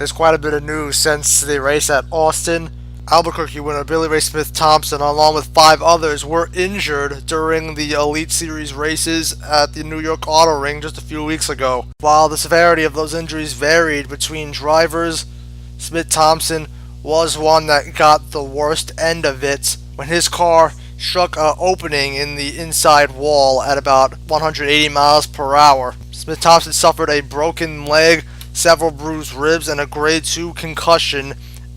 there's quite a bit of news since the race at Austin. Albuquerque winner Billy Ray Smith Thompson, along with 5 others, were injured during the Elite Series races at the New York Auto Ring just a few weeks ago. While the severity of those injuries varied between drivers, Smith Thompson was one that got the worst end of it when his car struck an opening in the inside wall at about 180 miles per hour. Smith Thompson suffered a broken leg, several bruised ribs, and a grade 2 concussion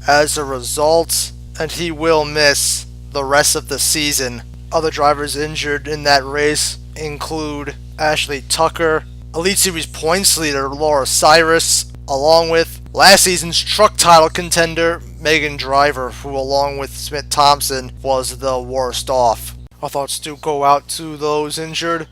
as a result, and he will miss the rest of the season. Other drivers injured in that race include Ashley Tucker, Elite Series points leader Laura Cyrus, along with last season's truck title contender Megan Driver, who along with Smith Thompson was the worst off. Our thoughts do go out to those injured,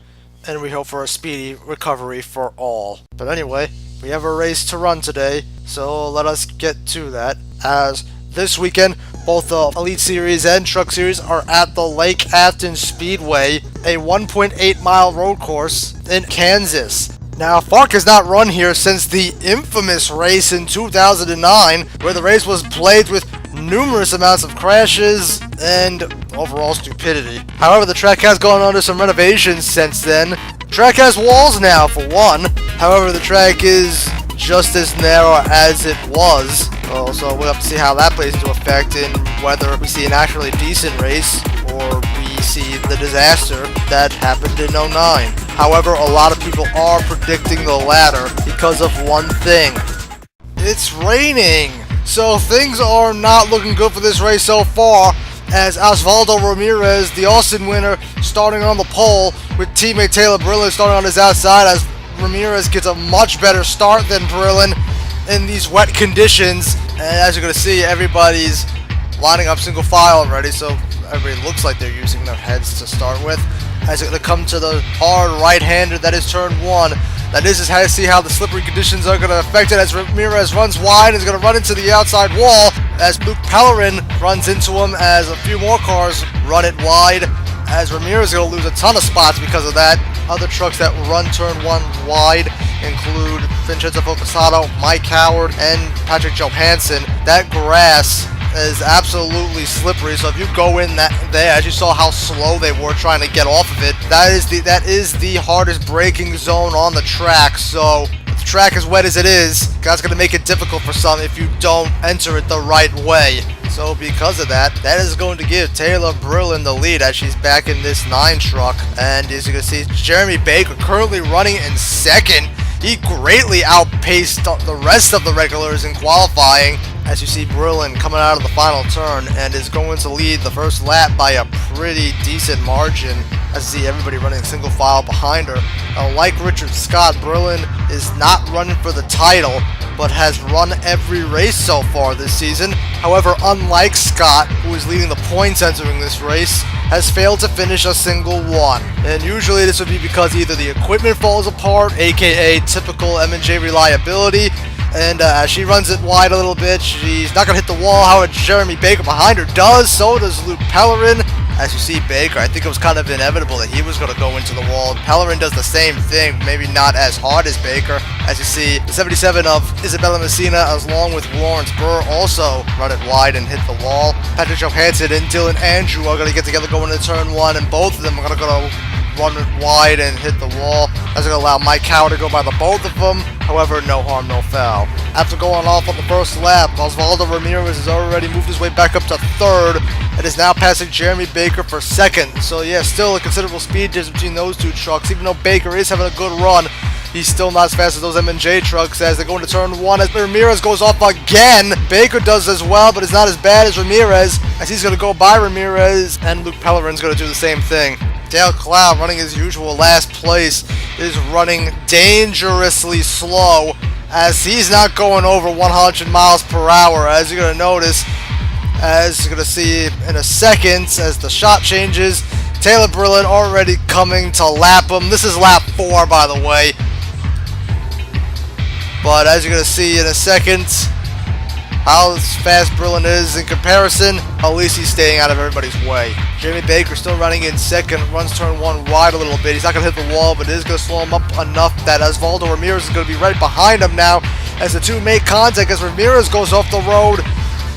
and we hope for a speedy recovery for all. But anyway, we have a race to run today, so let us get to that. As this weekend, both the Elite Series and Truck Series are at the Lake Afton Speedway, a 1.8 mile road course in Kansas. Now, FARC has not run here since the infamous race in 2009, where the race was plagued with numerous amounts of crashes and overall stupidity. However, the track has gone under some renovations since then. The track has walls now, for one. However, the track is just as narrow as it was. So we'll have to see how that plays into effect in whether we see an actually decent race or we see the disaster that happened in '09. However, a lot of people are predicting the latter because of one thing. It's raining! So things are not looking good for this race so far, as Osvaldo Ramirez, the Austin winner, starting on the pole, with teammate Taylor Brillin starting on his outside, as Ramirez gets a much better start than Brillin in these wet conditions. And as you're going to see, everybody's lining up single file already, so everybody looks like they're using their heads to start with. As it's going to come to the hard right-hander that is turn 1. That is how to see how the slippery conditions are going to affect it, as Ramirez runs wide and is going to run into the outside wall, as Luke Pellerin runs into him, as a few more cars run it wide, as Ramirez is going to lose a ton of spots because of that. Other trucks that run turn 1 wide include Vincenzo Focasato, Mike Howard, and Patrick Johansson. That grass is absolutely slippery, so if you go in there, as you saw how slow they were trying to get off of it, that is the hardest braking zone on the track. So if the track is wet as it is, that's going to make it difficult for some if you don't enter it the right way. So because of that, that is going to give Taylor Brillin the lead as she's back in this 9 truck. And as you can see, Jeremy Baker currently running in second. He greatly outpaced the rest of the regulars in qualifying, as you see Brillin coming out of the final turn and is going to lead the first lap by a pretty decent margin, as you see everybody running single file behind her. Now, like Richard Scott, Brillin is not running for the title, but has run every race so far this season. However, unlike Scott, who is leading the points entering this race, has failed to finish a single one. And usually this would be because either the equipment falls apart, aka typical M&J reliability, and as she runs it wide a little bit, she's not going to hit the wall. However, Jeremy Baker behind her does, so does Luke Pellerin. As you see Baker, I think it was kind of inevitable that he was going to go into the wall. Pellerin does the same thing, maybe not as hard as Baker. As you see, the 77 of Isabella Messina, along with Lawrence Burr, also run it wide and hit the wall. Patrick Johansson and Dylan Andrew are going to get together going into turn 1, and both of them are going to run it wide and hit the wall. That's going to allow Mike Howard to go by the both of them. However, no harm, no foul. After going off on the first lap, Osvaldo Ramirez has already moved his way back up to 3rd and is now passing Jeremy Baker for 2nd. So yeah, still a considerable speed difference between those 2 trucks. Even though Baker is having a good run, he's still not as fast as those M&J trucks as they go into turn 1. As Ramirez goes off again, Baker does as well, but it's not as bad as Ramirez, as he's going to go by Ramirez, and Luke Pellerin's going to do the same thing. Dale Cloud, running his usual last place, is running dangerously slow, as he's not going over 100 miles per hour, as you're going to notice, as you're going to see in a second, as the shot changes. Taylor Brillin already coming to lap him. This is lap 4, by the way. But as you're going to see in a second, how fast Brillin is in comparison, at least he's staying out of everybody's way. Jeremy Baker still running in 2nd, runs turn 1 wide a little bit. He's not going to hit the wall, but it is going to slow him up enough that Osvaldo Ramirez is going to be right behind him now. as the two make contact as Ramirez goes off the road.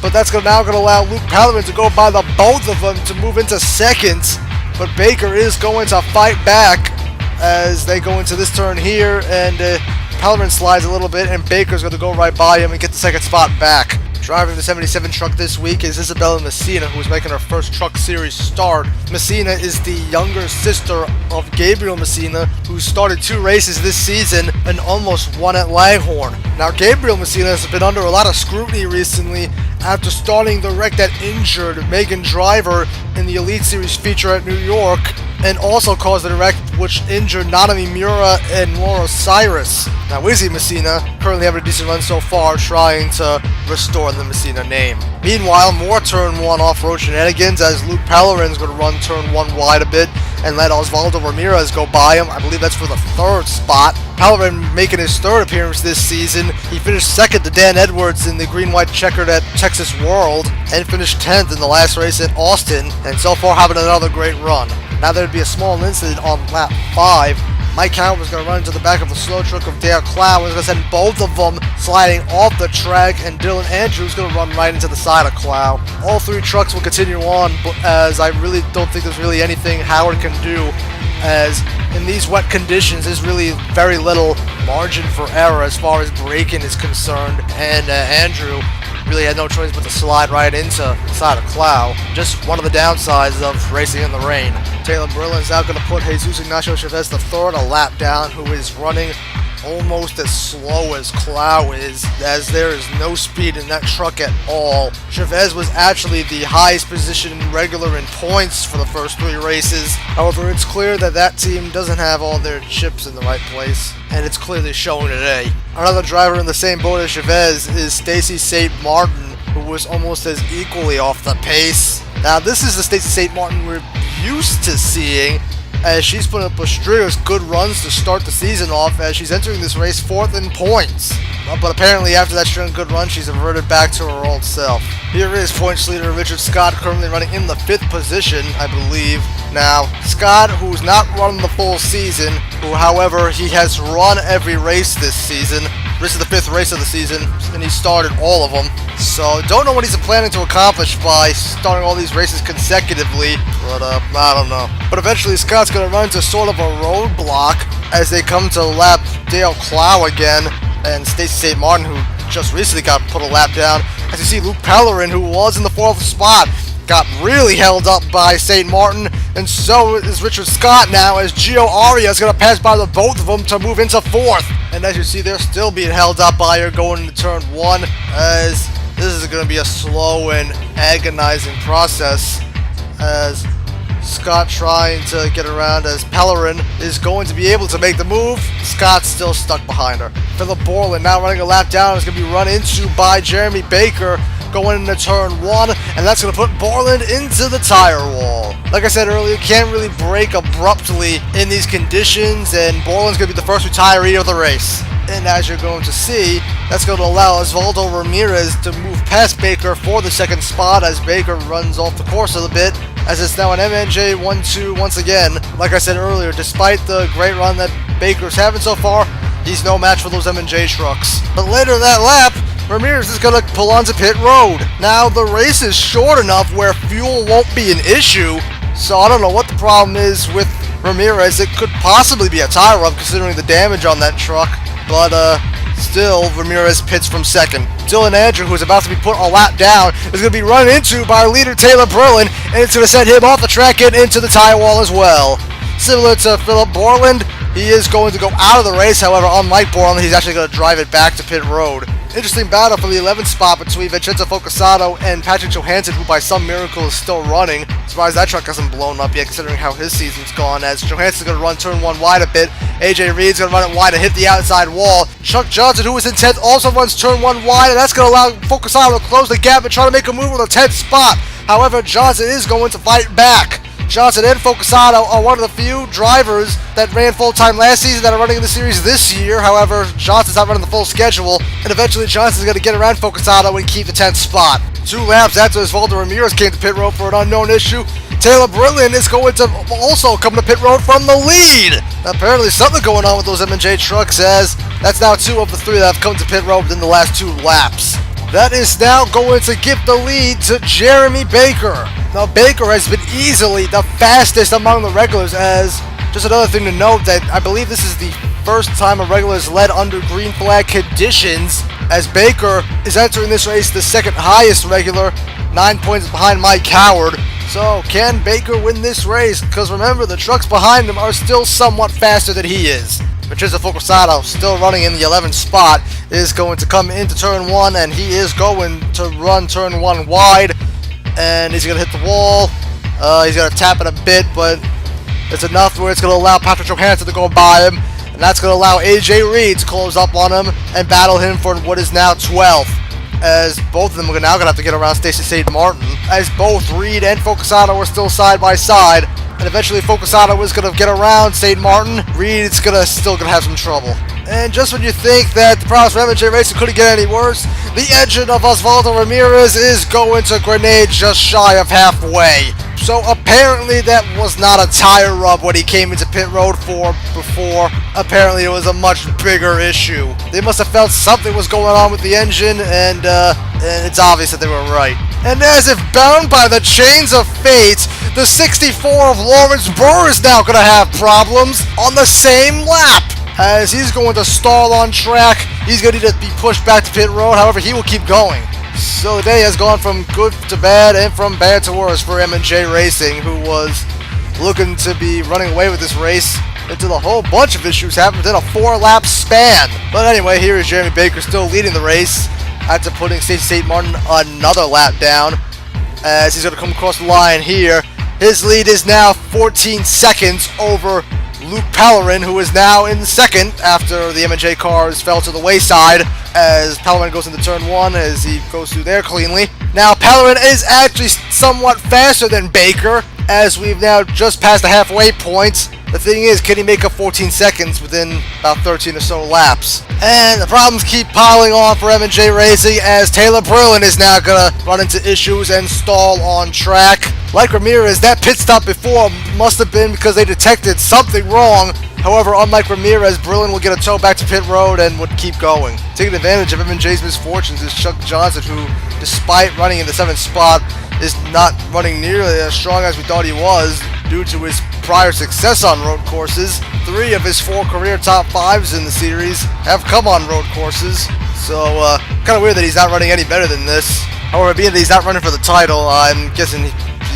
But that's now going to allow Luke Pellerin to go by the both of them to move into second. But Baker is going to fight back as they go into this turn here, and Pellerin slides a little bit, and Baker's going to go right by him and get the second spot back. Driving the 77 truck this week is Isabella Messina, who is making her first Truck Series start. Messina is the younger sister of Gabriel Messina, who started 2 races this season and almost won at Langhorne. Now, Gabriel Messina has been under a lot of scrutiny recently after starting the wreck that injured Megan Driver in the Elite Series feature at New York, and also caused the wreck which injured Nanami Miura and Laura Cyrus. Now, Izzy Messina currently having a decent run so far, trying to restore the Messina name. Meanwhile, more turn 1 off-road shenanigans as Luke Pellerin's going to run turn 1 wide a bit and let Osvaldo Ramirez go by him. I believe that's for the 3rd spot. Pellerin making his 3rd appearance this season. He finished 2nd to Dan Edwards in the green-white checkered at Texas World and finished 10th in the last race at Austin, and so far having another great run. Now there'd be a small incident on lap 5. Mike Howard was going to run into the back of the slow truck of Dale Clow, was going to send both of them sliding off the track, and Dylan Andrews going to run right into the side of Clow. All 3 trucks will continue on, as I really don't think there's really anything Howard can do, as in these wet conditions there's really very little margin for error as far as braking is concerned, and Andrew really had no choice but to slide right into the side of Clow. Just one of the downsides of racing in the rain. Taylor Berlin's now going to put Jesus Ignacio Chavez III a lap down, who is running almost as slow as Clow is, as there is no speed in that truck at all. Chavez was actually the highest position regular in points for the first 3 races. However, it's clear that that team doesn't have all their chips in the right place, and it's clearly showing today. Another driver in the same boat as Chavez is Stacy St. Martin, who was almost as equally off the pace. Now, this is the Stacy St. Martin we're used to seeing, as she's putting up a string of good runs to start the season off, as she's entering this race 4th in points. But apparently after that string of good runs, she's reverted back to her old self. Here is points leader Richard Scott, currently running in the 5th position, I believe. Now, Scott, who's not run the full season, who however, he has run every race this season. This is the 5th race of the season, and he started all of them. So, don't know what he's planning to accomplish by starting all these races consecutively, but I don't know. But eventually Scott's going to run into sort of a roadblock as they come to lap Dale Clow again, and Stacy St. Martin, who just recently got put a lap down. As you see, Luke Pellerin, who was in the 4th spot, got really held up by St. Martin, and so is Richard Scott now, as Gio Aria is going to pass by the both of them to move into 4th. And as you see, they're still being held up by her going into turn 1, as this is going to be a slow and agonizing process, as Scott trying to get around, as Pellerin is going to be able to make the move. Scott's still stuck behind her. Philip Borland now running a lap down is going to be run into by Jeremy Baker going into turn 1, and that's going to put Borland into the tire wall. Like I said earlier, can't really brake abruptly in these conditions, and Borland's going to be the first retiree of the race. And as you're going to see, that's going to allow Osvaldo Ramirez to move past Baker for the 2nd spot, as Baker runs off the course a little bit, as it's now an MNJ 1-2 once again. Like I said earlier, despite the great run that Baker's having so far, he's no match for those M&J trucks. But later that lap, Ramirez is going to pull onto pit road. Now, the race is short enough where fuel won't be an issue, so I don't know what the problem is with Ramirez. It could possibly be a tire rub considering the damage on that truck, but still, Ramirez pits from 2nd. Dylan Andrew, who's about to be put a lap down, is going to be run into by our leader Taylor Berlin, and it's going to send him off the track and into the tire wall as well. Similar to Philip Borland, he is going to go out of the race. However, unlike Borland, he's actually going to drive it back to pit road. Interesting battle for the 11th spot between Vincenzo Focasato and Patrick Johansson, who by some miracle is still running. Surprised that truck hasn't blown up yet, considering how his season's gone, as Johansson's going to run turn 1 wide a bit. AJ Reed's going to run it wide and hit the outside wall. Chuck Johnson, who was in 10th, also runs turn 1 wide, and that's going to allow Focasato to close the gap and try to make a move with a 10th spot. However, Johnson is going to fight back. Johnson and Focasato are one of the few drivers that ran full-time last season that are running in the series this year. However, Johnson's not running the full schedule, and eventually Johnson's going to get around Focasato and keep the 10th spot. 2 laps after Osvaldo Ramirez came to pit road for an unknown issue, Taylor Brilliant is going to also come to pit road from the lead. Now, apparently something going on with those M&J trucks, as that's now 2 of the 3 that have come to pit road within the last 2 laps. That is now going to give the lead to Jeremy Baker. Now, Baker has been easily the fastest among the regulars, as just another thing to note that I believe this is the first time a regular is led under green flag conditions, as Baker is entering this race the second highest regular, 9 points behind Mike Howard. So can Baker win this race? Because remember, the trucks behind him are still somewhat faster than he is. Patricio Focusato, still running in the 11th spot, is going to come into turn 1, and he is going to run turn 1 wide, and he's going to hit the wall. He's going to tap it a bit, but it's enough where it's going to allow Patrick Johansson to go by him, and that's going to allow AJ Reed to close up on him and battle him for what is now 12th, as both of them are now going to have to get around Stacey St. Martin, as both Reed and Focusato are still side by side, and eventually Focusato is going to get around St. Martin. Reed's still going to have some trouble. And just when you think that the problems for M&J Racing couldn't get any worse, the engine of Osvaldo Ramirez is going to grenade just shy of halfway. So apparently that was not a tire rub when he came into pit road for before. Apparently it was a much bigger issue. They must have felt something was going on with the engine, and it's obvious that they were right. And as if bound by the chains of fate, the 64 of Lawrence Burr is now going to have problems on the same lap, as he's going to stall on track. He's going to need to be pushed back to pit road. However, he will keep going. So the day has gone from good to bad and from bad to worse for M&J Racing, who was looking to be running away with this race until a whole bunch of issues happened within a 4-lap span. But anyway, here is Jeremy Baker still leading the race after putting Stacey St. Martin another lap down, as he's going to come across the line here. His lead is now 14 seconds over Luke Pellerin, who is now in second after the M&J cars fell to the wayside, as Pellerin goes into turn 1 as he goes through there cleanly. Now Pellerin is actually somewhat faster than Baker, as we've now just passed the halfway point. The thing is, can he make up 14 seconds within about 13 or so laps? And the problems keep piling on for M&J Racing, as Taylor Brilliant is now going to run into issues and stall on track. Like Ramirez, that pit stop before must have been because they detected something wrong. However, unlike Ramirez, Brilliant will get a tow back to pit road and would keep going. Taking advantage of M&J's misfortunes is Chuck Johnson, who, despite running in the 7th spot, is not running nearly as strong as we thought he was due to his prior success on road courses. 3 of his 4 career top 5s in the series have come on road courses, so kind of weird that he's not running any better than this. However, being that he's not running for the title, I'm guessing he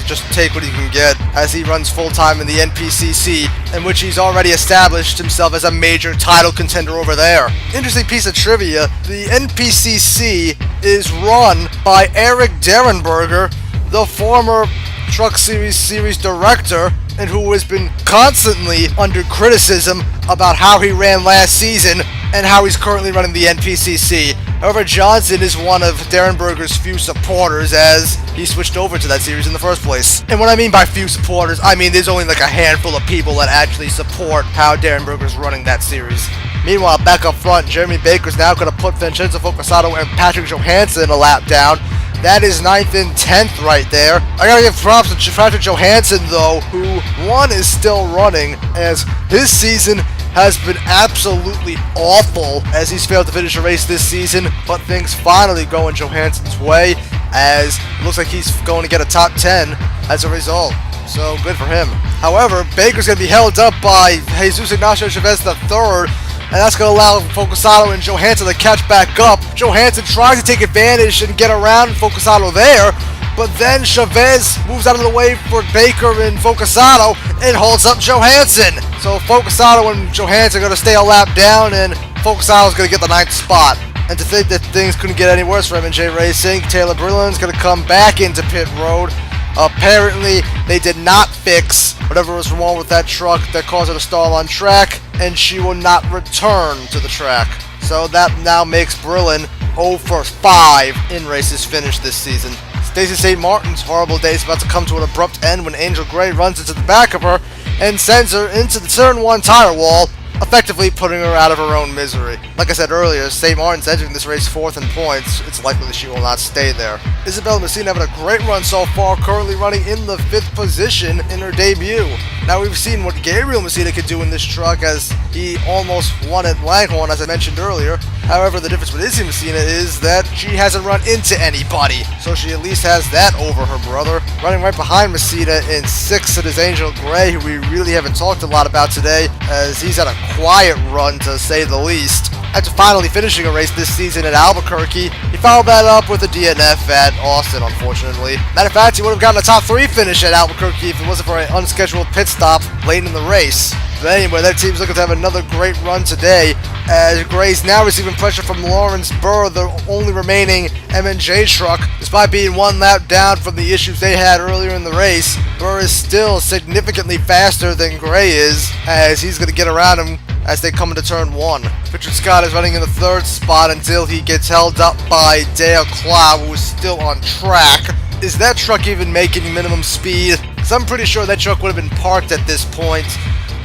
just take what he can get, as he runs full-time in the NPCC, in which he's already established himself as a major title contender over there. Interesting piece of trivia, the NPCC is run by Eric Derenberger, the former Truck Series director, and who has been constantly under criticism about how he ran last season and how he's currently running the NPCC. However, Johnson is one of Derenberger's few supporters, as he switched over to that series in the first place. And what I mean by few supporters, I mean there's only like a handful of people that actually support how Derenberger's running that series. Meanwhile, back up front, Jeremy Baker's now going to put Vincenzo Focusato and Patrick Johansson a lap down. That is 9th and 10th right there. I gotta give props to Patrick Johansson, though, who, one, is still running, as his season has been absolutely awful, as he's failed to finish a race this season, but things finally go in Johansson's way, as it looks like he's going to get a top 10 as a result. So, good for him. However, Baker's going to be held up by Jesus Ignacio Chavez III, and that's going to allow Focusato and Johansson to catch back up. Johansson tries to take advantage and get around Focusato there, but then Chavez moves out of the way for Baker and Focusato and holds up Johansson. So Focusato and Johansson are going to stay a lap down, and Focusato's going to get the 9th spot. And to think that things couldn't get any worse for M&J Racing, Taylor Brilliant's going to come back into pit road. Apparently, they did not fix whatever was wrong with that truck that caused her to stall on track, and she will not return to the track. So that now makes Brilliant 0 for 5 in races finished this season. Stacey St. Martin's horrible day is about to come to an abrupt end when Angel Gray runs into the back of her and sends her into the turn 1 tire wall. effectively putting her out of her own misery. Like I said earlier, St. Martin's entering this race 4th in points. It's likely that she will not stay there. Isabella Messina having a great run so far, currently running in the 5th position in her debut. Now we've seen what Gabriel Messina could do in this truck, as he almost won at Langhorne, as I mentioned earlier. However, the difference with Izzy Messina is that she hasn't run into anybody, so she at least has that over her brother. Running right behind Messina in 6th, it is Angel Gray, who we really haven't talked a lot about today, as he's had a quiet run to say the least. After finally finishing a race this season at Albuquerque, he followed that up with a DNF at Austin, unfortunately. Matter of fact, he would have gotten a top 3 finish at Albuquerque if it wasn't for an unscheduled pit stop late in the race. But anyway, that team's looking to have another great run today, as Gray's now receiving pressure from Lawrence Burr, the only remaining M&J truck. Despite being 1 lap down from the issues they had earlier in the race, Burr is still significantly faster than Gray is, as he's going to get around him as they come into turn 1. Richard Scott is running in the 3rd spot until he gets held up by Dale Clow, who is still on track. Is that truck even making minimum speed? Because I'm pretty sure that truck would have been parked at this point.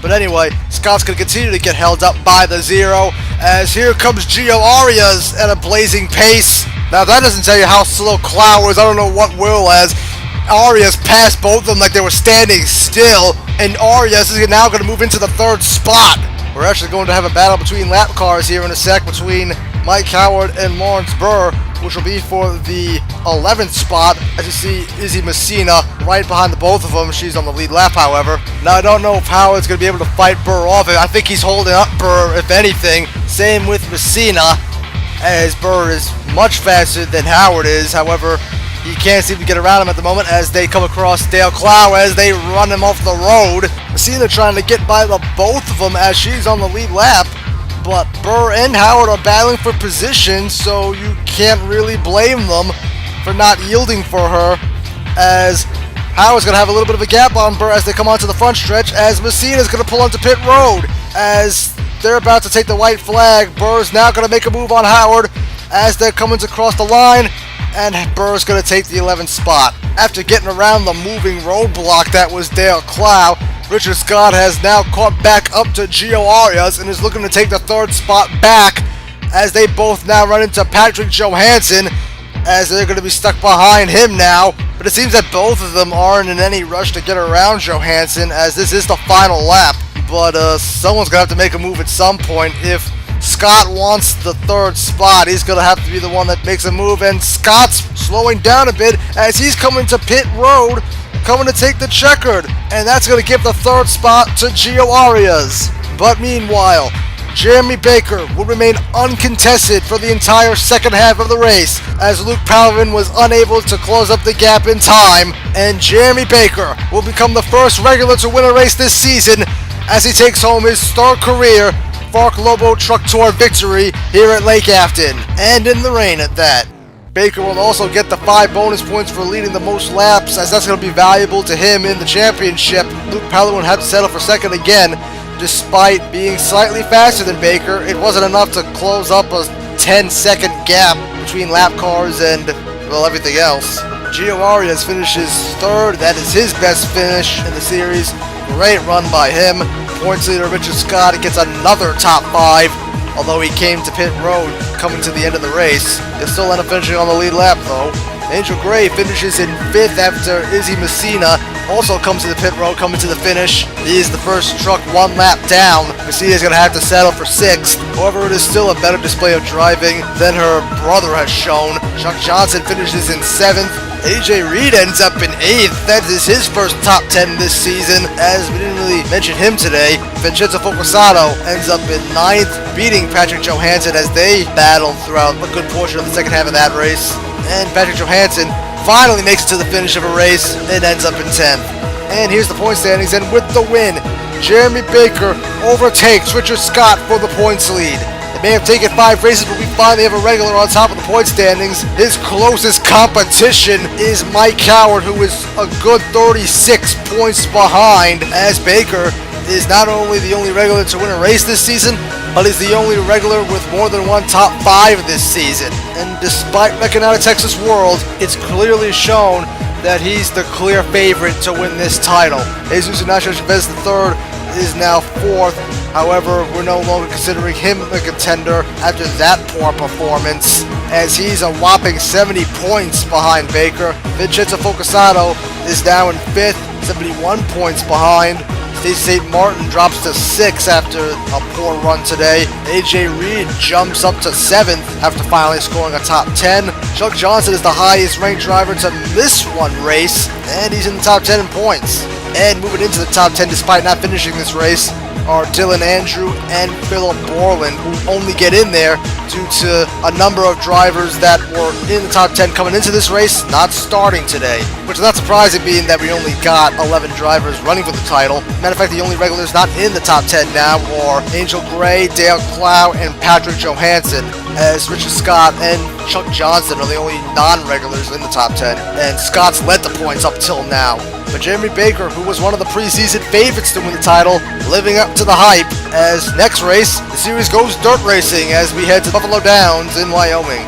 But anyway, Scott's going to continue to get held up by the 0, as here comes Gio Arias at a blazing pace. Now that doesn't tell you how slow Clow is. I don't know what will, as Arias passed both of them like they were standing still, and Arias is now going to move into the 3rd spot. We're actually going to have a battle between lap cars here in a sec between Mike Howard and Lawrence Burr, which will be for the 11th spot. As you see, Izzy Messina right behind the both of them. She's on the lead lap, however. Now, I don't know if Howard's going to be able to fight Burr off. I think he's holding up Burr, if anything. Same with Messina, as Burr is much faster than Howard is. However, he can't seem to get around him at the moment as they come across Dale Clow as they run him off the road. Messina trying to get by the both of them as she's on the lead lap. But Burr and Howard are battling for position, so you can't really blame them for not yielding for her, as Howard's going to have a little bit of a gap on Burr as they come onto the front stretch, as Messina's going to pull onto pit road. As they're about to take the white flag, Burr's now going to make a move on Howard as they're coming to cross the line, and Burr's going to take the 11th spot. After getting around the moving roadblock that was Dale Clow, Richard Scott has now caught back up to Gio Arias and is looking to take the 3rd spot back, as they both now run into Patrick Johansson, as they're going to be stuck behind him now. But it seems that both of them aren't in any rush to get around Johansson, as this is the final lap. But someone's going to have to make a move at some point. If Scott wants the 3rd spot, he's going to have to be the one that makes a move, and Scott's slowing down a bit as he's coming to pit road, coming to take the checkered, and that's going to give the 3rd spot to Gio Arias. But meanwhile, Jeremy Baker will remain uncontested for the entire second half of the race, as Luke Palvin was unable to close up the gap in time, and Jeremy Baker will become the first regular to win a race this season as he takes home his third career FARC LoBo Truck Tour victory here at Lake Afton, and in the rain at that. Baker will also get the 5 bonus points for leading the most laps, as that's going to be valuable to him in the championship. Luke Palvin would have to settle for 2nd again. Despite being slightly faster than Baker, it wasn't enough to close up a 10-second gap between lap cars and, well, everything else. Gio Arias finishes 3rd. That is his best finish in the series. Great run by him. Points leader Richard Scott gets another top 5, although he came to pit road coming to the end of the race. He'll still end up finishing on the lead lap, though. Angel Gray finishes in 5th after Izzy Messina also comes to the pit road, coming to the finish. He is the first truck 1 lap down. Messina's going to have to settle for 6th. However, it is still a better display of driving than her brother has shown. Chuck Johnson finishes in 7th. AJ Reed ends up in 8th. That is his first top 10 this season, as we didn't really mention him today. Vincenzo Focusato ends up in 9th, beating Patrick Johansson as they battled throughout a good portion of the second half of that race. And Patrick Johansson finally makes it to the finish of a race and ends up in 10th. And here's the point standings, and with the win, Jeremy Baker overtakes Richard Scott for the points lead. It may have taken 5 races, but we finally have a regular on top of the point standings. His closest competition is Mike Howard, who is a good 36 points behind, as Baker is not only the only regular to win a race this season, but is the only regular with more than 1 top 5 this season. And despite wrecking out of Texas World, it's clearly shown that he's the clear favorite to win this title. Jesus Ignacio Chavez III is now 4th. However, we're no longer considering him a contender after that poor performance, as he's a whopping 70 points behind Baker. Vincenzo Focasato is now in 5th, 71 points behind. Stacey St. Martin drops to 6th after a poor run today. AJ Reed jumps up to 7th after finally scoring a top 10. Chuck Johnson is the highest ranked driver to miss one race, and he's in the top 10 in points. And moving into the top 10 despite not finishing this race are Dylan Andrew and Philip Borland, who only get in there due to a number of drivers that were in the top 10 coming into this race not starting today, which is not surprising being that we only got 11 drivers running for the title. Matter of fact, the only regulars not in the top 10 now are Angel Gray, Dale Clow, and Patrick Johansson, as Richard Scott and Chuck Johnson are the only non-regulars in the top 10, and Scott's led the points up till now. But Jeremy Baker, who was one of the preseason favorites to win the title, living up to the hype, as next race, the series goes dirt racing as we head to Buffalo Downs in Wyoming.